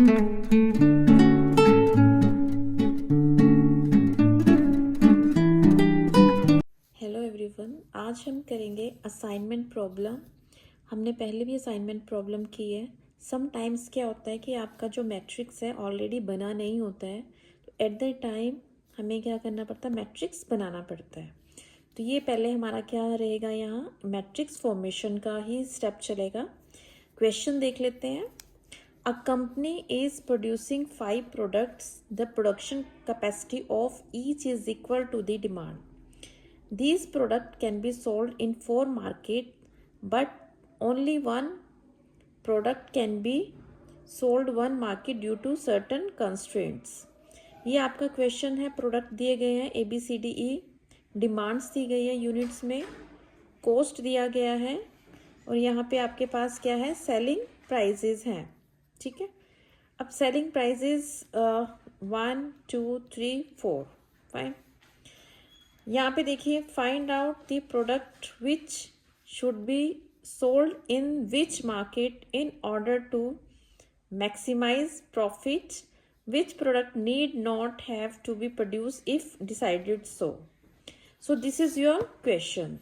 Hello everyone, आज हम करेंगे असाइनमेंट प्रॉब्लम। हमने पहले भी असाइनमेंट प्रॉब्लम की है। सम टाइम्स क्या होता है कि आपका जो मैट्रिक्स है ऑलरेडी बना नहीं होता है, तो एट द टाइम हमें क्या करना पड़ता है, मैट्रिक्स बनाना पड़ता है। तो ये पहले हमारा क्या रहेगा, यहाँ मैट्रिक्स फॉर्मेशन का ही स्टेप चलेगा। क्वेश्चन देख लेते हैं। A company is producing 5 products. The production capacity of each is equal to the demand. These products can be sold in 4 markets, but only one product can be sold one market due to certain constraints. ये आपका question है। Product दिए गए हैं ABCDE, demands दी गई है units में, cost दिया गया है, और यहाँ पे आपके पास क्या है, सेलिंग प्राइजेज हैं। ठीक है, अब सेलिंग प्राइजेज 1 2 3 4 फाइन। यहाँ पे देखिए, find out the product which should be sold in which market in order to maximise profit, which product need not have to be produce if decided so. So this is your question.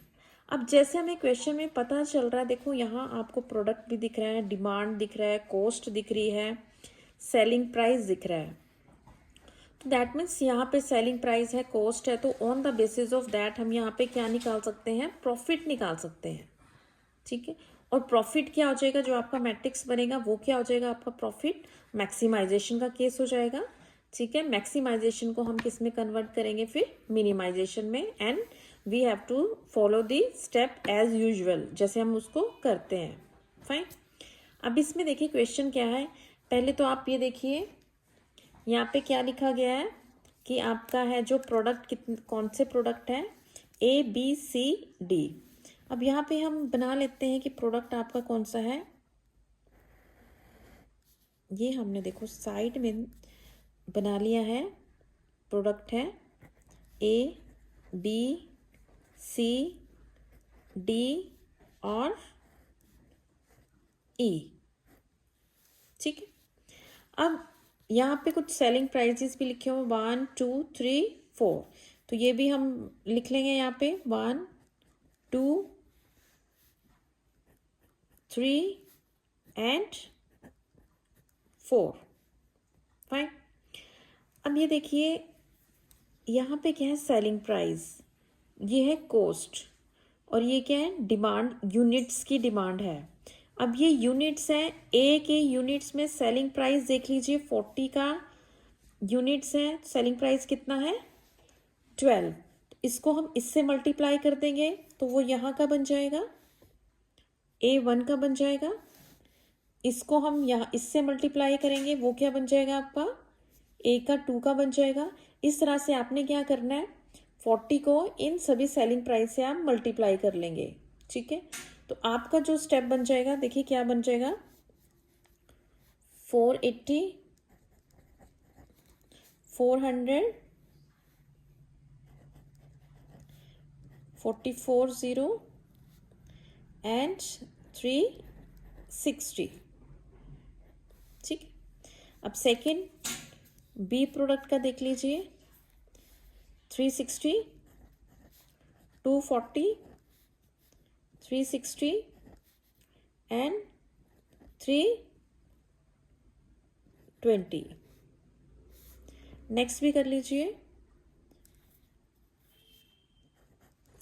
अब जैसे हमें question में पता चल रहा है, देखो यहाँ आपको प्रोडक्ट भी दिख रहा है, डिमांड दिख रहा है, कॉस्ट दिख रही है, सेलिंग प्राइस दिख रहा है। तो दैट मीन्स यहाँ पे सेलिंग प्राइस है, कॉस्ट है, तो on the basis of that हम यहाँ पे क्या निकाल सकते हैं, प्रॉफिट निकाल सकते हैं। ठीक है, और प्रॉफिट क्या हो जाएगा, जो आपका मैट्रिक्स बनेगा वो क्या हो जाएगा, आपका प्रॉफिट मैक्सिमाइजेशन का केस हो जाएगा। ठीक है, मैक्सिमाइजेशन को हम किस में कन्वर्ट करेंगे, फिर मिनिमाइजेशन में, and we have to follow the step as usual, जैसे हम उसको करते हैं। फाइन। अब इसमें देखिए क्वेश्चन क्या है। पहले तो आप ये देखिए, यहाँ पे क्या लिखा गया है कि आपका है जो प्रोडक्ट, कौन से प्रोडक्ट है, ABCD। अब यहाँ पे हम बना लेते हैं कि प्रोडक्ट आपका कौन सा है। ये हमने देखो साइड में बना लिया है। प्रोडक्ट है ABCD और E। ठीक है, अब यहाँ पे कुछ सेलिंग प्राइजेस भी लिखे हुए 1 2 3 4, तो ये भी हम लिख लेंगे यहाँ पे 1 2 3 एंड 4। फाइन। अब ये देखिए, यहाँ पे क्या है, सेलिंग प्राइस, ये है कॉस्ट, और ये क्या है, डिमांड, यूनिट्स की डिमांड है। अब ये यूनिट्स हैं, ए के यूनिट्स में सेलिंग प्राइस देख लीजिए, 40 का यूनिट्स है, सेलिंग प्राइस कितना है, 12। इसको हम इससे मल्टीप्लाई कर देंगे तो वो यहाँ का बन जाएगा, A1 का बन जाएगा। इसको हम यहाँ इससे मल्टीप्लाई करेंगे, वो क्या बन जाएगा आपका, A का 2 का बन जाएगा। इस तरह से आपने क्या करना है, 40 को इन सभी सेलिंग प्राइस से आप मल्टीप्लाई कर लेंगे। ठीक है, तो आपका जो स्टेप बन जाएगा, देखिए क्या बन जाएगा, 480 400 440 एंड 360। ठीक है, अब सेकंड बी प्रोडक्ट का देख लीजिए, 360 240 360 एंड 320। नेक्स्ट भी कर लीजिए,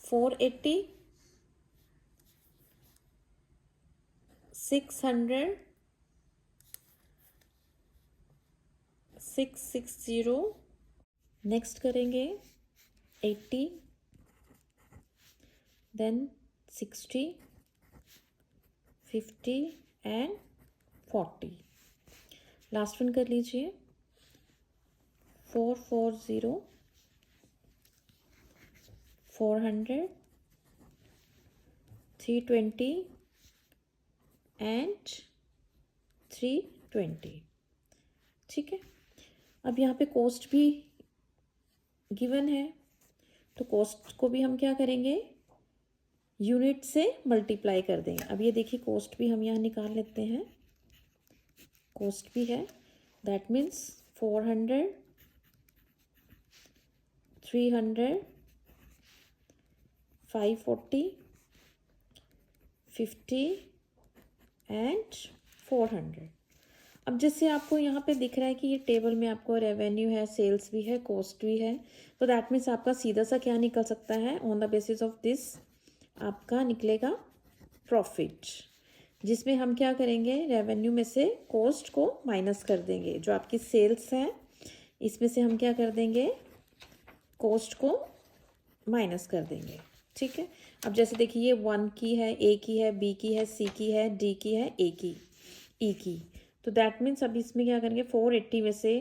480 600 660। नेक्स्ट करेंगे 80 देन 60 50 एंड 40। लास्ट वन कर लीजिए, 440 400 320 एंड 320। ठीक है, अब यहाँ पे कॉस्ट भी गिवन है, तो कॉस्ट को भी हम क्या करेंगे, यूनिट से मल्टीप्लाई कर देंगे। अब ये देखिए कॉस्ट भी हम यहाँ निकाल लेते हैं, कॉस्ट भी है दैट मीन्स 400, 300, 540, 50 एंड 400। अब जैसे आपको यहाँ पे दिख रहा है कि ये टेबल में आपको रेवेन्यू है, सेल्स भी है, कॉस्ट भी है, तो दैट मीन्स आपका सीधा सा क्या निकल सकता है, on the basis of this आपका निकलेगा प्रॉफिट, जिसमें हम क्या करेंगे, रेवेन्यू में से कॉस्ट को माइनस कर देंगे। जो आपकी सेल्स है इसमें से हम क्या कर देंगे, कॉस्ट को माइनस कर देंगे। ठीक है, अब जैसे देखिए ये 1 की है, ए की है, बी की है, सी की है, डी की है, ए की, ई की, तो दैट मीन्स अब इसमें क्या करेंगे, 480 में से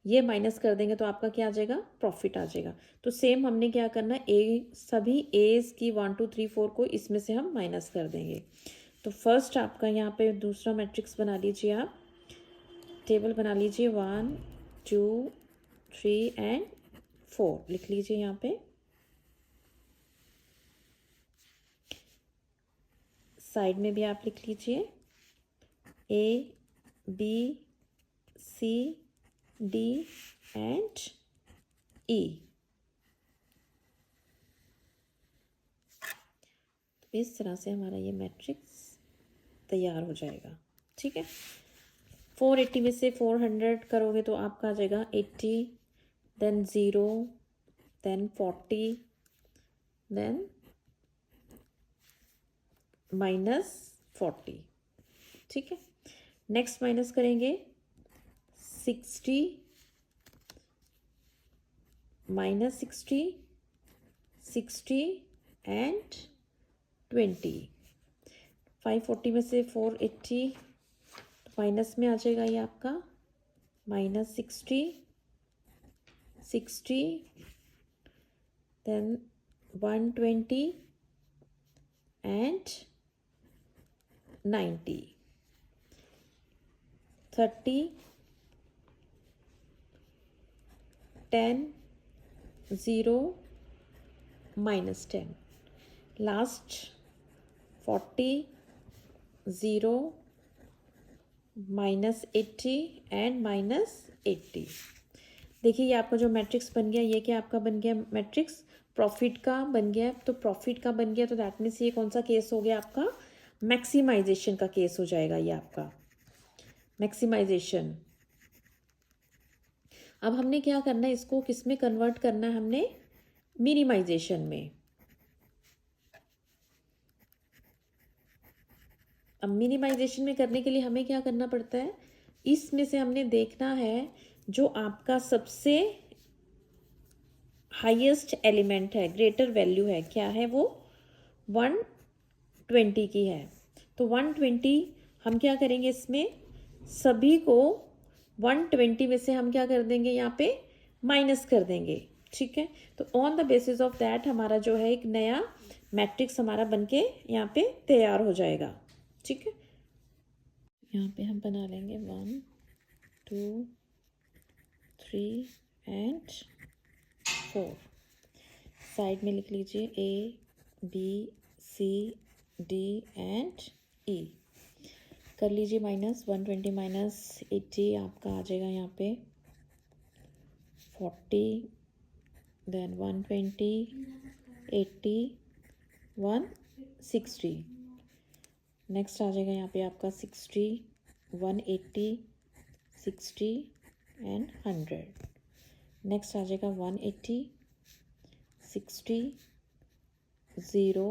ये माइनस कर देंगे तो आपका क्या आ जाएगा, प्रॉफिट आ जाएगा। तो सेम हमने क्या करना, ए सभी एज की 1 2 3 4 को इसमें से हम माइनस कर देंगे। तो फर्स्ट आपका यहाँ पे दूसरा मैट्रिक्स बना लीजिए, आप टेबल बना लीजिए, 1 2 3 एंड 4 लिख लीजिए यहाँ पे। साइड में भी आप लिख लीजिए A B C D and E. तो इस तरह से हमारा ये मैट्रिक्स तैयार हो जाएगा। ठीक है, 480 में से 400 करोगे तो आपका आ जाएगा 80, देन 0, देन 40, देन -40। ठीक है, नेक्स्ट माइनस करेंगे 60, -60, 60 एंड 20। 540 में से 480 माइनस में आ जाएगा ये आपका -60, 60, देन 120 एंड 90, 30, 10, 0, -10, लास्ट 40, 0, -80 एंड -80। देखिए ये आपका जो मैट्रिक्स बन गया, ये क्या आपका बन गया मैट्रिक्स, प्रॉफिट का बन गया। तो प्रॉफिट का बन गया तो दैट मीन्स ये कौन सा केस हो गया आपका, मैक्सिमाइजेशन का केस हो जाएगा ये आपका मैक्सिमाइजेशन। अब हमने क्या करना है, इसको किस में कन्वर्ट करना है, हमने मिनिमाइजेशन में। अब मिनिमाइजेशन में करने के लिए हमें क्या करना पड़ता है, इसमें से हमने देखना है जो आपका सबसे हाईएस्ट एलिमेंट है, ग्रेटर वैल्यू है, क्या है वो 120 की है। तो 120 हम क्या करेंगे, इसमें सभी को 120 में से हम क्या कर देंगे, यहाँ पे माइनस कर देंगे। ठीक है, तो on the basis of that हमारा जो है एक नया मैट्रिक्स हमारा बनके यहाँ पे तैयार हो जाएगा। ठीक है, यहाँ पे हम बना लेंगे 1 2 3 एंड 4। साइड में लिख लीजिए A B C D and E. कर लीजिए माइनस, 120 -80 आपका आ जाएगा यहाँ पे 40, देन 120, 80, 160। नेक्स्ट आ जाएगा यहाँ पे आपका 60, 180, 60 एंड 100। नेक्स्ट आ जाएगा 180, 60, 0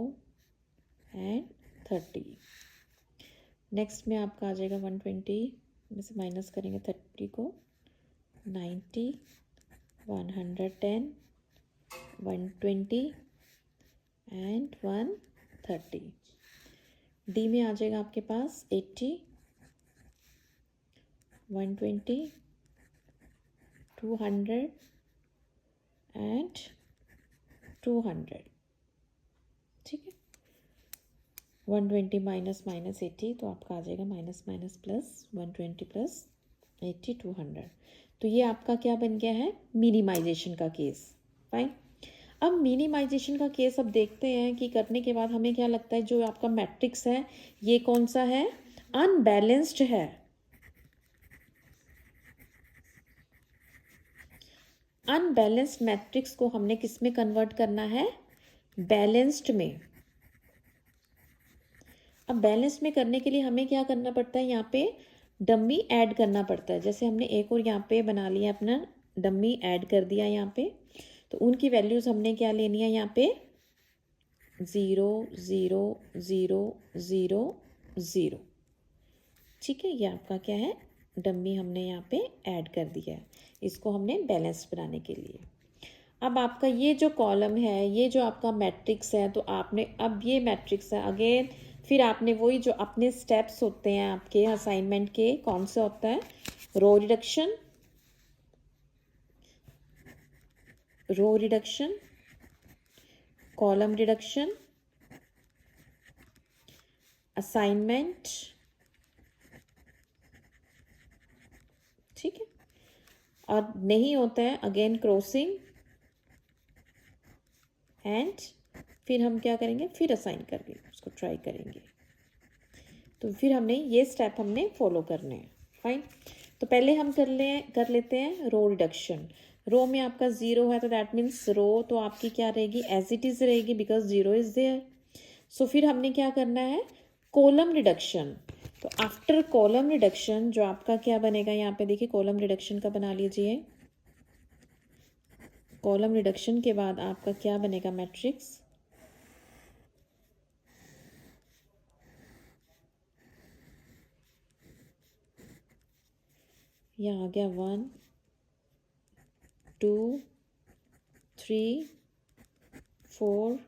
एंड 30। नेक्स्ट में आपका आ जाएगा 120 में से माइनस करेंगे 30 को, 90, 110, 120 एंड 130। डी में आ जाएगा आपके पास 80, 120, 200 एंड 200। ठीक है, 120 -80 तो आपका आ जाएगा माइनस माइनस प्लस 120 प्लस 80, 200। तो ये आपका क्या बन गया है, मिनिमाइजेशन का केस। फाइन, अब मिनिमाइजेशन का केस अब देखते हैं कि करने के बाद हमें क्या लगता है, जो आपका मैट्रिक्स है ये कौन सा है, अनबैलेंस्ड है। अनबैलेंस्ड मैट्रिक्स को हमने किस में कन्वर्ट करना है, बैलेंस्ड में। अब बैलेंस में करने के लिए हमें क्या करना पड़ता है, यहाँ पे डम्मी ऐड करना पड़ता है। जैसे हमने एक और यहाँ पे बना लिया अपना डम्मी ऐड कर दिया यहाँ पे, तो उनकी वैल्यूज़ हमने क्या लेनी है यहाँ पे 0 0 0 0 0। ठीक है, ये आपका क्या है, डम्मी हमने यहाँ पे ऐड कर दिया है, इसको हमने बैलेंस बनाने के लिए। अब आपका ये जो कॉलम है, ये जो आपका मैट्रिक्स है, तो आपने अब ये मैट्रिक्स है अगेन, फिर आपने वही जो अपने स्टेप्स होते हैं आपके असाइनमेंट के, कौन से होता है, row reduction, row reduction, column reduction, assignment, ठीक है, और नहीं होता है अगेन क्रॉसिंग, एंड फिर हम क्या करेंगे, फिर असाइन करके उसको ट्राई करेंगे। तो फिर हमने ये स्टेप हमने फॉलो करने हैं। फाइन, तो पहले हम कर लेते हैं रो रिडक्शन। रो में आपका 0 है, तो दैट मीन्स रो तो आपकी क्या रहेगी, एज इट इज़ रहेगी, बिकॉज 0 इज़ देयर। सो फिर हमने क्या करना है, कॉलम रिडक्शन। तो आफ्टर कॉलम रिडक्शन जो आपका क्या बनेगा, यहाँ पे देखिए कॉलम रिडक्शन का बना लीजिए। कॉलम रिडक्शन के बाद आपका क्या बनेगा, मैट्रिक्स, यहाँ आ गया 1 2 3 4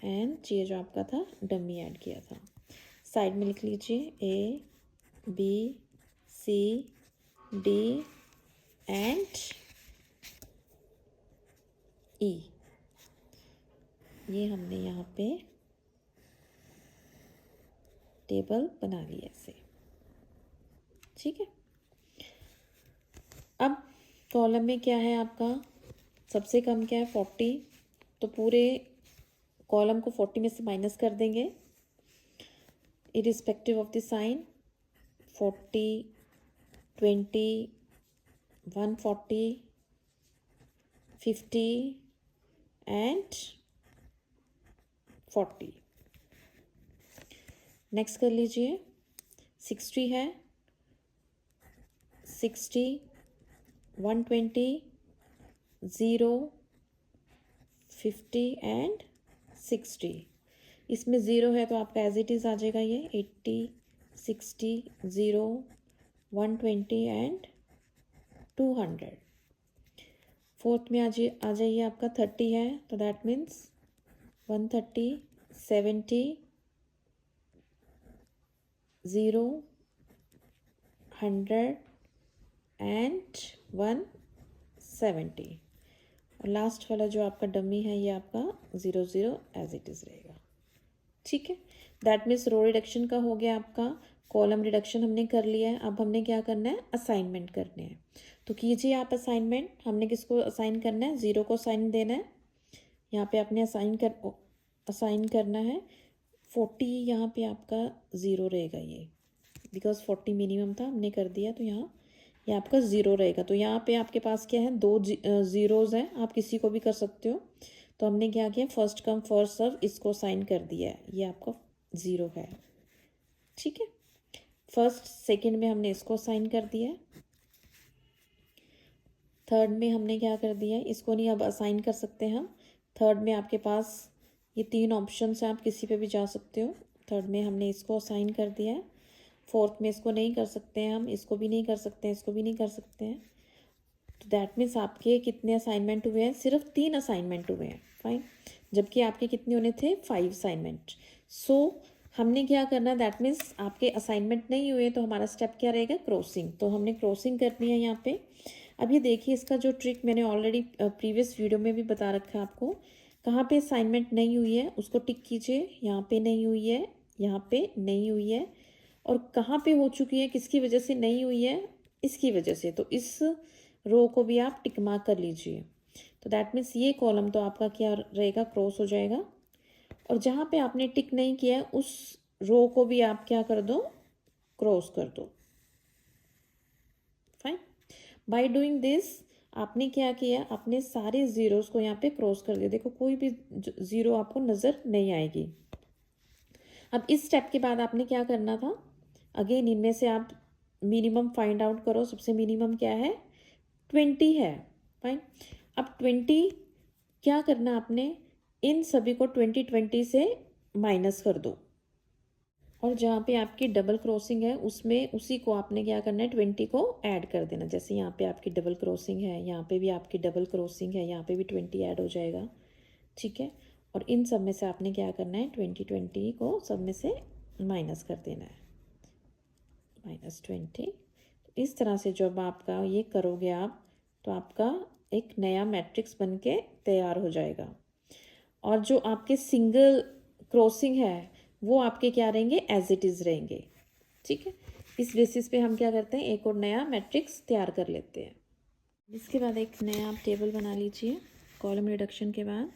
एंड ये जो आपका था डमी ऐड किया था। साइड में लिख लीजिए A B C D and E। ये हमने यहाँ पे टेबल बना ली ऐसे, ठीक है। अब कॉलम में क्या है आपका, सबसे कम क्या है 40, तो पूरे कॉलम को 40 में से माइनस कर देंगे irrespective of the sign. 40 20 140 50 and 40। Next कर लीजिए 60 है, 60 120 0 50 एंड 60। इसमें 0 है तो आपका एज इट इज़ आ जाएगा ये 80 60 0 120 एंड 200। फोर्थ में आ जाइए आपका 30 है, तो दैट मीन्स 130 70 0 100 एंड 170। और लास्ट वाला जो आपका डमी है ये आपका 0 0 एज इट इज़ रहेगा, ठीक है। दैट मीन्स रो रिडक्शन का हो गया आपका, कॉलम रिडक्शन हमने कर लिया है। अब हमने क्या करना है, असाइनमेंट करने हैं। तो कीजिए आप असाइनमेंट। हमने किसको असाइन करना है, 0 को असाइन देना है। यहाँ पे आपने असाइन करना है 40, यहाँ पे आपका 0 रहेगा ये, बिकॉज 40 मिनिमम था, हमने कर दिया, तो यहाँ ये आपका 0 रहेगा। तो यहाँ पे आपके पास क्या है, 2 ज़ीरोज़ हैं, आप किसी को भी कर सकते हो। तो हमने क्या किया, फर्स्ट कम फर्स्ट सर्व, इसको साइन कर दिया है, ये आपका 0 है, ठीक है। फर्स्ट सेकंड में हमने इसको साइन कर दिया है, थर्ड में हमने क्या कर दिया है, इसको नहीं अब असाइन कर सकते हम। थर्ड में आपके पास ये 3 ऑप्शन हैं, आप किसी पे भी जा सकते हो। थर्ड में हमने इसको असाइन कर दिया है। फोर्थ में इसको नहीं कर सकते हैं हम, इसको भी नहीं कर सकते हैं, इसको भी नहीं कर सकते हैं। तो दैट मीन्स आपके कितने असाइनमेंट हुए हैं, सिर्फ 3 असाइनमेंट हुए हैं। फाइन, जबकि आपके कितने होने थे, 5 असाइनमेंट। सो हमने क्या करना है, दैट मीन्स आपके असाइनमेंट नहीं हुए, तो हमारा स्टेप क्या रहेगा, क्रॉसिंग। तो हमने क्रॉसिंग करनी है यहाँ पे। अब ये देखिए, इसका जो ट्रिक मैंने ऑलरेडी प्रीवियस वीडियो में भी बता रखा है आपको। कहाँ पे असाइनमेंट नहीं हुई है उसको टिक कीजिए, यहाँ पे नहीं हुई है, यहाँ पे नहीं हुई है, और कहाँ पे हो चुकी है, किसकी वजह से नहीं हुई है, इसकी वजह से। तो इस रो को भी आप टिक मार्क कर लीजिए। तो दैट मीन्स ये कॉलम तो आपका क्या रहेगा, क्रॉस हो जाएगा। और जहाँ पे आपने टिक नहीं किया है उस रो को भी आप क्या कर दो, क्रॉस कर दो। फाइन, बाय डूइंग दिस आपने क्या किया, आपने सारे ज़ीरोस को यहाँ पे क्रॉस कर दिया। देखो कोई भी ज़ीरो आपको नज़र नहीं आएगी। अब इस स्टेप के बाद आपने क्या करना था, अगेन इनमें से आप मिनिमम फाइंड आउट करो। सबसे मिनिमम क्या है, 20 है। फाइन। अब 20 क्या करना आपने, इन सभी को 20 से माइनस कर दो, और जहाँ पे आपकी डबल क्रॉसिंग है उसमें उसी को आपने क्या करना है, 20 को ऐड कर देना। जैसे यहाँ पे आपकी डबल क्रॉसिंग है, यहाँ पे भी आपकी डबल क्रॉसिंग है, यहाँ पे भी 20 ऐड हो जाएगा। ठीक है, और इन सब में से आपने क्या करना है, 20 को सब में से माइनस कर देना है, -20। इस तरह से जब आपका ये करोगे आप, तो आपका एक नया मैट्रिक्स बन के तैयार हो जाएगा। और जो आपके सिंगल क्रॉसिंग है वो आपके क्या रहेंगे, एज इट इज़ रहेंगे। ठीक है, इस बेसिस पे हम क्या करते हैं, एक और नया मैट्रिक्स तैयार कर लेते हैं। इसके बाद एक नया आप टेबल बना लीजिए। कॉलम रिडक्शन के बाद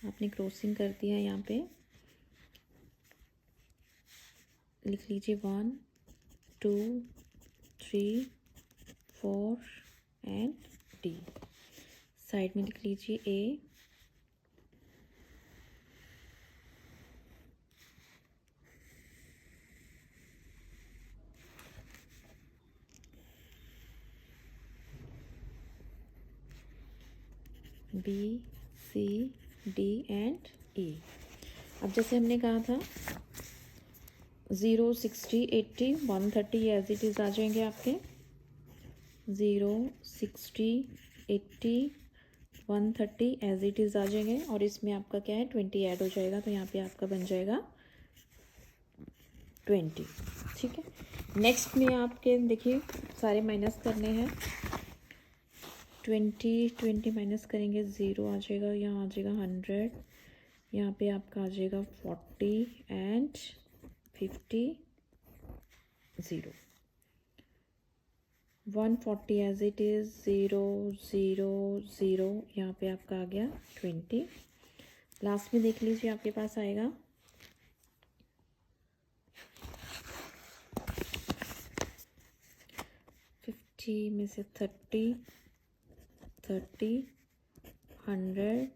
आपने क्रॉसिंग कर दिया, यहाँ पे लिख लीजिए 1 2 3 4 एंड डी। साइड में लिख लीजिए A, B, C, D and ई। अब जैसे हमने कहा था 0 60 80 130 एज इट इज़ आ जाएंगे आपके। 0 60 80 130 एज इट इज़ आ जाएंगे, और इसमें आपका क्या है, 20 ऐड हो जाएगा, तो यहाँ पे आपका बन जाएगा 20। ठीक है, नेक्स्ट में आपके देखिए सारे माइनस करने हैं। 20 माइनस करेंगे, 0 आ जाएगा, यहाँ आ जाएगा 100, यहाँ पे आपका आ जाएगा 40 एंड 50 0। 140 एज इट इज़, 0 0 0, यहाँ पे आपका आ गया 20। लास्ट में देख लीजिए आपके पास आएगा 50 में से 30 30 100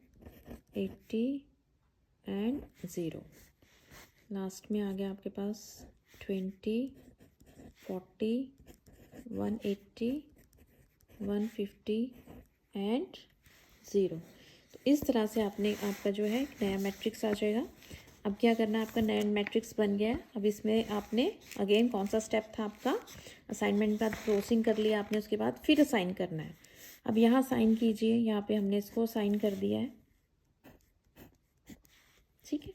80 एंड 0। लास्ट में आ गया आपके पास 20 40 180 150 एंड 0। तो इस तरह से आपने आपका जो है नया मैट्रिक्स आ जाएगा। अब क्या करना है, आपका नया मैट्रिक्स बन गया है। अब इसमें आपने अगेन कौन सा स्टेप था आपका, असाइनमेंट के बाद क्रॉसिंग कर लिया आपने, उसके बाद फिर असाइन करना है। अब यहाँ साइन कीजिए, यहाँ पे हमने इसको साइन कर दिया है। ठीक है,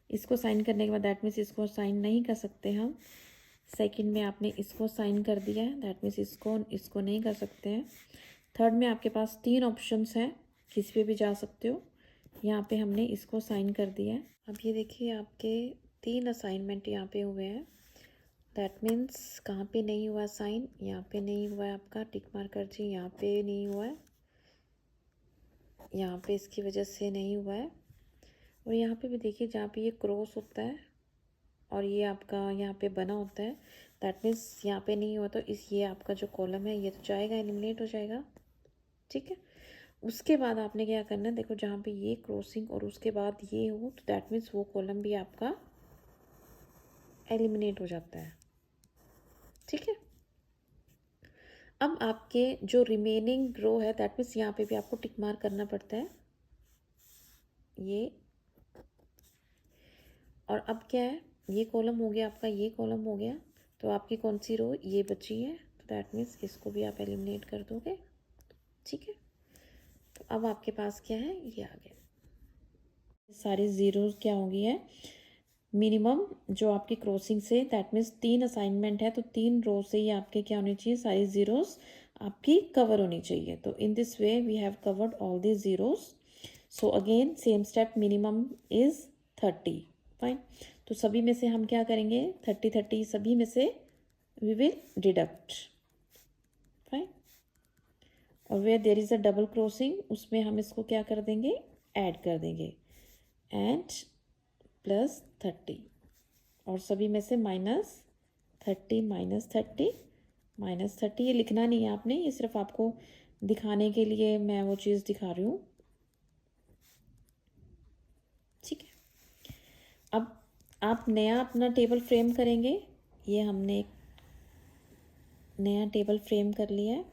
इसको साइन करने के बाद दैट मीन्स इसको साइन नहीं कर सकते हम। सेकंड में आपने इसको साइन कर दिया है, दैट मीन्स इसको नहीं कर सकते हैं। थर्ड में आपके पास 3 ऑप्शंस हैं, किसी पे भी जा सकते हो। यहाँ पे हमने इसको साइन कर दिया है। अब ये देखिए आपके 3 असाइनमेंट यहाँ पे हुए हैं। दैट मीन्स कहाँ पे नहीं हुआ साइन, यहाँ पे नहीं हुआ है आपका टिक मार्कर जी, यहाँ पे नहीं हुआ है, यहाँ पे इसकी वजह से नहीं हुआ है, और यहाँ पे भी देखिए जहाँ पे ये क्रॉस होता है और ये आपका यहाँ पे बना होता है, दैट मीन्स यहाँ पे नहीं हुआ, तो ये आपका जो कॉलम है ये तो जाएगा, एलिमिनेट हो जाएगा। ठीक है, उसके बाद आपने क्या करना है, देखो जहाँ पे ये क्रॉसिंग और उसके बाद ये हो, तो दैट मीन्स वो कॉलम भी आपका एलिमिनेट हो जाता है। ठीक है, अब आपके जो रिमेनिंग रो है, दैट मीन्स यहाँ पे भी आपको टिक मार्क करना पड़ता है ये। और अब क्या है, ये कॉलम हो गया आपका, ये कॉलम हो गया, तो आपकी कौन सी रो ये बची है, तो दैट मीन्स इसको भी आप एलिमिनेट कर दोगे। ठीक है, तो अब आपके पास क्या है, ये आ गया। सारी ज़ीरोज़ क्या हो गई है, मिनिमम जो आपकी क्रॉसिंग से, दैट मीन्स 3 असाइनमेंट है, तो 3 रो से ही आपके क्या होनी चाहिए, सारी ज़ीरोज़ आपकी कवर होनी चाहिए। तो in this way we have covered all the zeros. So again same step, minimum is 30। Fine, तो सभी में से हम क्या करेंगे, 30 30 सभी में से वी विल डिडक्ट। फाइन, और where there is a double crossing, उसमें हम इसको क्या कर देंगे, ऐड कर देंगे, एंड +30, और सभी में से -30 -30 -30। ये लिखना नहीं है आपने, ये सिर्फ आपको दिखाने के लिए मैं वो चीज़ दिखा रही हूँ। ठीक है, अब आप नया अपना टेबल फ्रेम करेंगे। ये हमने एक नया टेबल फ्रेम कर लिया है।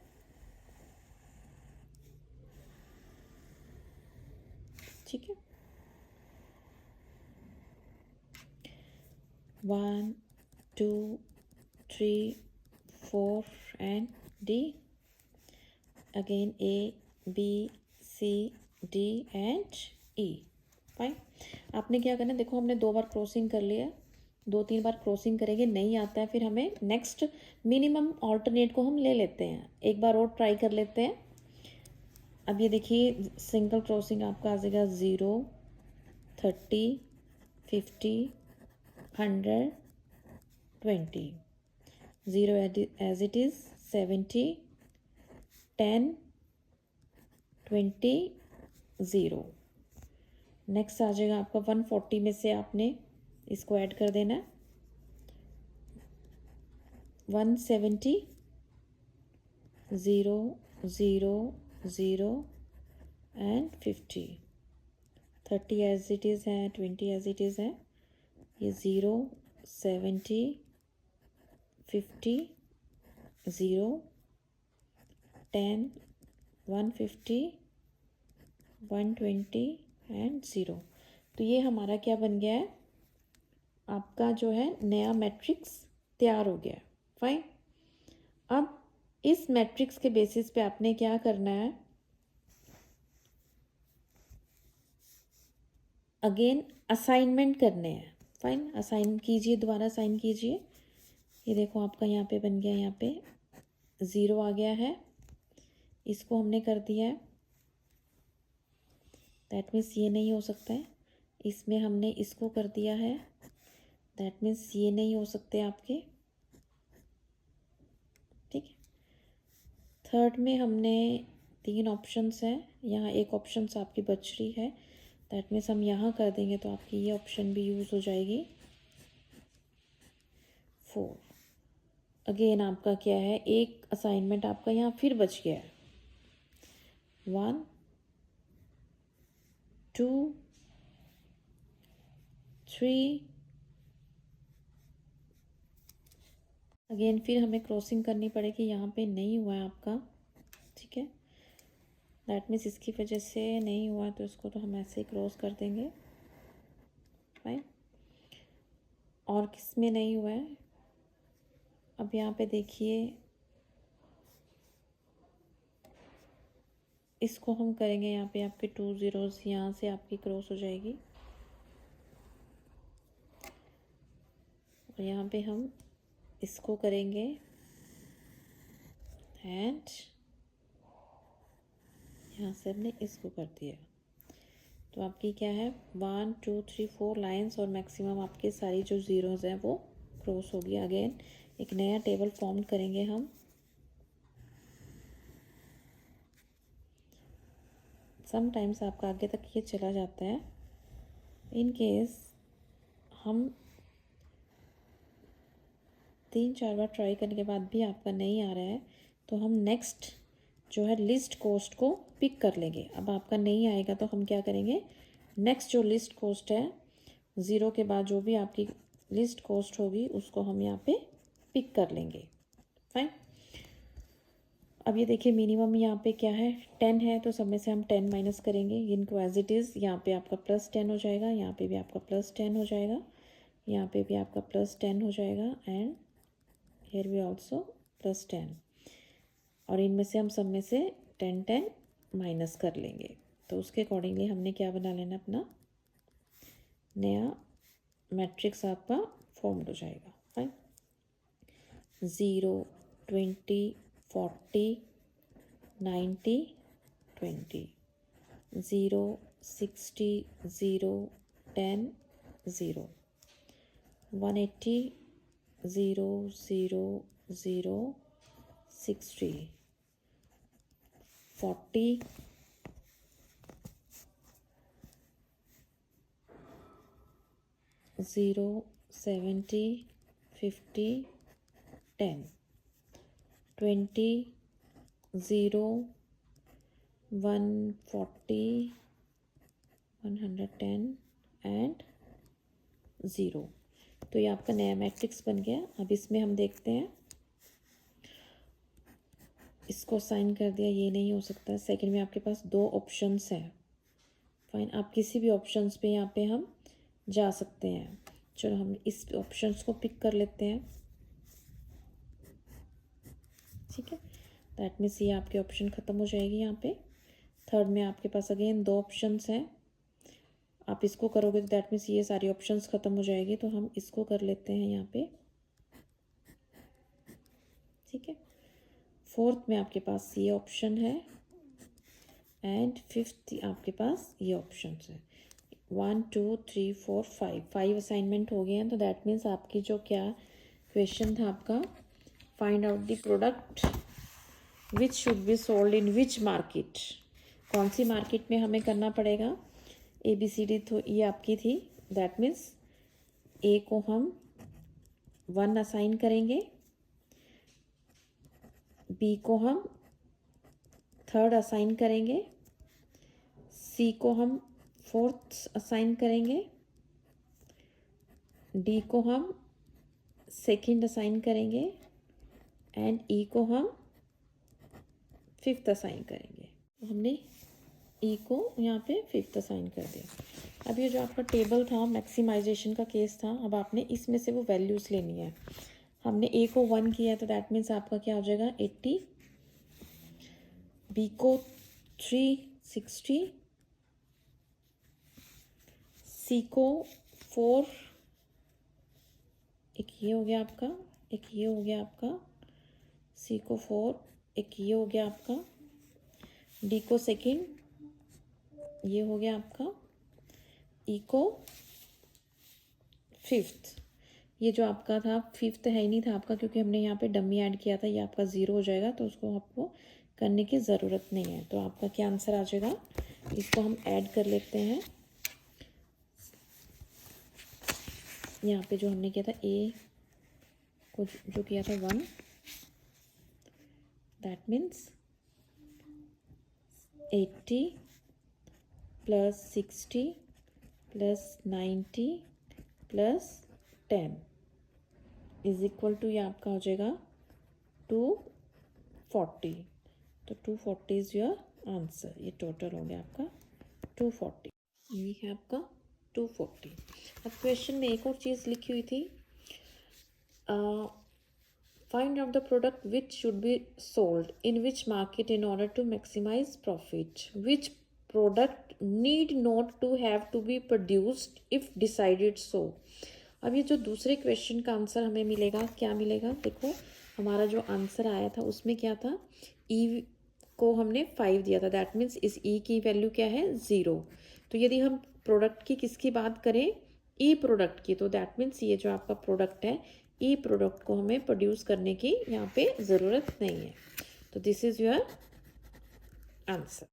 ठीक है, 1 2 3 4 and D, again A B C D and E। Fine, आपने क्या करना है, देखो हमने 2 बार क्रॉसिंग कर लिया है, 2-3 बार क्रॉसिंग करेंगे, नहीं आता है फिर हमें नेक्स्ट मिनिमम ऑल्टरनेट को हम ले लेते हैं। एक बार और ट्राई कर लेते हैं। अब ये देखिए सिंगल क्रॉसिंग आपका आ जाएगा 0 30 50 100 20, 0 एज इट इज़ 70 10 20 0। नेक्स्ट आ जाएगा आपका 140 में से आपने इसको ऐड कर देना है 170 0 0 0 एंड 50, 30 एज इट इज़ है, 20 एज इट इज़ है, ये 0 70 50 0 10 150 120 एंड 0। तो ये हमारा क्या बन गया है, आपका जो है नया मैट्रिक्स तैयार हो गया है। फाइन, अब इस मैट्रिक्स के बेसिस पे आपने क्या करना है, अगेन असाइनमेंट करने हैं। फाइन, असाइन कीजिए, दोबारा असाइन कीजिए। ये देखो आपका यहाँ पे बन गया, यहाँ पे 0 आ गया है, इसको हमने कर दिया है, दैट मीन्स ये नहीं हो सकता है। इसमें हमने इसको कर दिया है, दैट मीन्स ये नहीं हो सकते आपके। ठीक है, थर्ड में हमने 3 ऑप्शंस हैं, यहाँ एक ऑप्शंस आपकी बच रही है, दैट मीन्स हम यहाँ कर देंगे तो आपकी ये ऑप्शन भी यूज़ हो जाएगी। 4, अगेन आपका क्या है, एक असाइनमेंट आपका यहाँ फिर बच गया है। 1 2 3, अगेन फिर हमें क्रॉसिंग करनी पड़ेगी, यहाँ पे नहीं हुआ है आपका। ठीक है, दैट मीन्स इसकी वजह से नहीं हुआ, तो इसको तो हम ऐसे ही क्रॉस कर देंगे। फाइन, और किस में नहीं हुआ है, अब यहाँ पे देखिए इसको हम करेंगे, यहाँ पे आपके 2 zeros यहाँ से आपकी क्रॉस हो जाएगी, और यहाँ पे हम इसको करेंगे एंड यहाँ से हमने इसको कर दिया, तो आपकी क्या है 1 2 3 4 लाइन्स, और मैक्सिमम आपके सारी जो ज़ीरोज़ हैं वो क्रॉस होगी। अगेन एक नया टेबल फॉर्म करेंगे हम। समटाइम्स आपका आगे तक ये चला जाता है, इन केस हम 3-4 बार ट्राई करने के बाद भी आपका नहीं आ रहा है, तो हम नेक्स्ट जो है लिस्ट कॉस्ट को पिक कर लेंगे। अब आपका नहीं आएगा तो हम क्या करेंगे, नेक्स्ट जो लिस्ट कॉस्ट है 0 के बाद जो भी आपकी लिस्ट कॉस्ट होगी उसको हम यहाँ पे पिक कर लेंगे। फाइन, अब ये देखिए मिनिमम यहाँ पे क्या है 10 है, तो सब में से हम 10 माइनस करेंगे, इनको एज इट इज़ यहाँ पे आपका +10 हो जाएगा, यहाँ पे भी आपका +10 हो जाएगा, यहाँ पे भी आपका +10 हो जाएगा, एंड हेयर भी ऑल्सो +10, और इनमें से हम सब में से 10 माइनस कर लेंगे। तो उसके अकॉर्डिंगली हमने क्या बना लेना, अपना नया मैट्रिक्स आपका फॉर्म हो जाएगा। Fine, 0 20 40 90 20, 0 60 0 10 0, 180 0 0 0 60, 40 0 70 50 10, 20 0 140, 110 and 0। तो ये आपका नया मैट्रिक्स बन गया। अब इसमें हम देखते हैं, इसको साइन कर दिया, ये नहीं हो सकता। सेकंड में आपके पास दो ऑप्शंस हैं। फाइन, आप किसी भी ऑप्शंस पे यहाँ पे हम जा सकते हैं। चलो हम इस ऑप्शंस को पिक कर लेते हैं, ठीक है। दैट मीन्स ये आपके ऑप्शन ख़त्म हो जाएगी यहाँ पे। थर्ड में आपके पास अगेन दो ऑप्शंस हैं, आप इसको करोगे तो दैट मीन्स ये सारी ऑप्शंस ख़त्म हो जाएगी। तो हम इसको कर लेते हैं यहाँ पे, ठीक है। फोर्थ में आपके पास ये ऑप्शन है एंड फिफ्थ आपके पास ये ऑप्शन है। 1 2 3 4 5 असाइनमेंट हो गए हैं। तो दैट मीन्स आपकी जो क्या क्वेश्चन था आपका, find out the product which should be sold in which market. कौन सी मार्केट में हमें करना पड़ेगा। ABCD तो ये आपकी थी। दैट मीन्स A को हम 1 असाइन करेंगे, B को हम 3rd असाइन करेंगे, C को हम 4th असाइन करेंगे, D को हम 2nd असाइन करेंगे एंड E को हम 5th असाइन करेंगे। तो हमने E को यहाँ पे 5th असाइन कर दिया। अब ये जो आपका टेबल था, मैक्सिमाइजेशन का केस था, अब आपने इसमें से वो वैल्यूज़ लेनी है। हमने A को 1 किया तो दैट मीन्स आपका क्या हो जाएगा 80, B को 360, C को 4, एक ये हो गया आपका, एक ये हो गया आपका, C को 4, एक ये हो गया आपका, D को 2nd, ये हो गया आपका, E को 5th। ये जो आपका था 5th है ही नहीं था आपका, क्योंकि हमने यहाँ पे डमी ऐड किया था, ये आपका 0 हो जाएगा, तो उसको आपको करने की ज़रूरत नहीं है। तो आपका क्या आंसर आ जाएगा, इसको हम ऐड कर लेते हैं। यहाँ पे जो हमने किया था A को जो किया था 1, that means 80 plus 60 plus 90 plus 10 is equal to, ये आपका हो जाएगा 240। तो 240 इज योर आंसर। ये टोटल हो गया आपका 240, ये है आपका 240। अब क्वेश्चन में एक और चीज़ लिखी हुई थी, find out the product which should be sold in which market in order to maximise profit, which product need not to have to be produced if decided so. अब ये जो दूसरे क्वेश्चन का आंसर हमें मिलेगा, क्या मिलेगा, देखो हमारा जो आंसर आया था उसमें क्या था, E को हमने 5 दिया था, दैट मीन्स इस E की वैल्यू क्या है 0। तो यदि हम प्रोडक्ट की किसकी बात करें, E प्रोडक्ट की, तो दैट मीन्स ये जो आपका प्रोडक्ट है E प्रोडक्ट को हमें प्रोड्यूस करने की यहाँ पे ज़रूरत नहीं है। तो दिस इज़ योर आंसर।